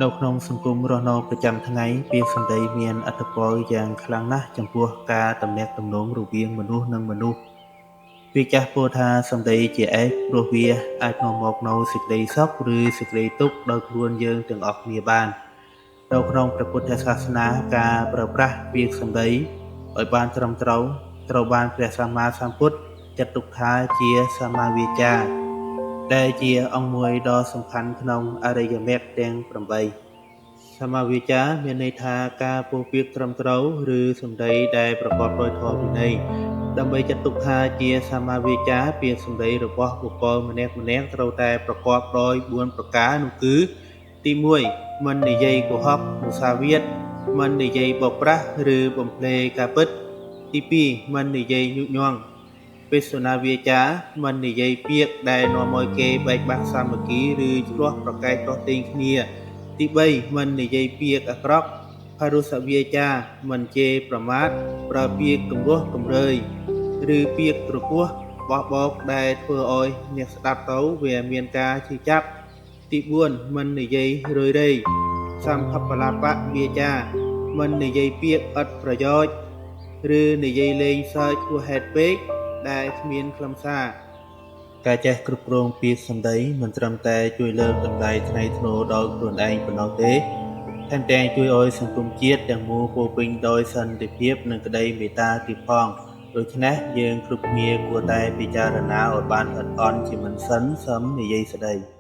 នៅក្នុងសង្គមរស់នៅប្រចាំថ្ងៃពាក្យសម្ដីមានឥទ្ធិពលយ៉ាងខ្លាំងណាស់ចំពោះការទំនាក់ទំនងរវាងមនុស្សនិងមនុស្សវាចាស់ពោលថាសម្ដីជាឯកព្រោះវាអាចនាំមកនូវសេចក្តីសុខឬសេចក្តីទុក្ខដល់ខ្លួនយើងទាំងអស់គ្នាបាននៅក្នុងព្រះពុទ្ធសាសនាការប្រើប្រាស់ពាក្យសម្ដីឲ្យបានត្រឹមត្រូវត្រូវបានព្រះសម្មាសម្ពុទ្ធចាត់ទុកថាជាសម្មាវាចាដែលជាអង្គមួយដ៏សំខាន់ក្នុងអរិយមគ្គទាំង8សម្មាវាចាមានន័យថាការពោលពាក្យត្រឹមត្រូវឬសម្ដីដែលប្រកបដោយធម៌វិន័យដើម្បីចាត់ទុកថាជាសម្មាវាចាពាក្យសម្ដីរបស់បុគ្គលម្នាក់ត្រូវតែប្រកបដោយ4ប្រការនោះគឺទី1មិននិយាយកុហកមុសាវាទមិននិយាយបោកប្រាស់ឬបំភ្លៃការពិតទី2មិននិយាយញុះញង់បេសនាវាចាមិននិយាយពាក្យដែលនាំឲ្យគេបែកបាក់សាមគ្គីឬឆ្លោះប្រកែកទាស់ទែងគ្នាទី3មិននិយាយពាក្យអាក្រក់ផារុសវាចាមិនជេរប្រមាថប្រើពាក្យគំរោះគំរើយឬពាក្យទ្រគោះបោះបោកដែលធ្វើឲ្យអ្នកស្ដាប់ទៅវាមានការឈឺចាប់ទី4មិននិយាយរយរៃសម្ភបលាបៈវាចាមិននិយាយពាក្យឥតប្រយោជន៍ឬនិយាយលេងសើចហួសហេតុពេកដែលគ្មានខ្លឹមសារការចេះគ្រប់គ្រងពាក្យសម្ដីមិនត្រឹមតែជួយលើកតម្លៃថ្លៃថ្នូរដល់ខ្លួនឯងប៉ុណ្ណោះទេថែមទាំងជួយឲ្យសង្គមជាតិទាំងមូលពោរពេញដោយសន្តិភាពនិងក្តីមេត្តាទៀតផងដូច្នេះយើងគ្រប់គ្នាគួរតែពិចារណាឲ្យបានល្អិតល្អន់ជាមិនសិនសឹមនិយាយស្ដី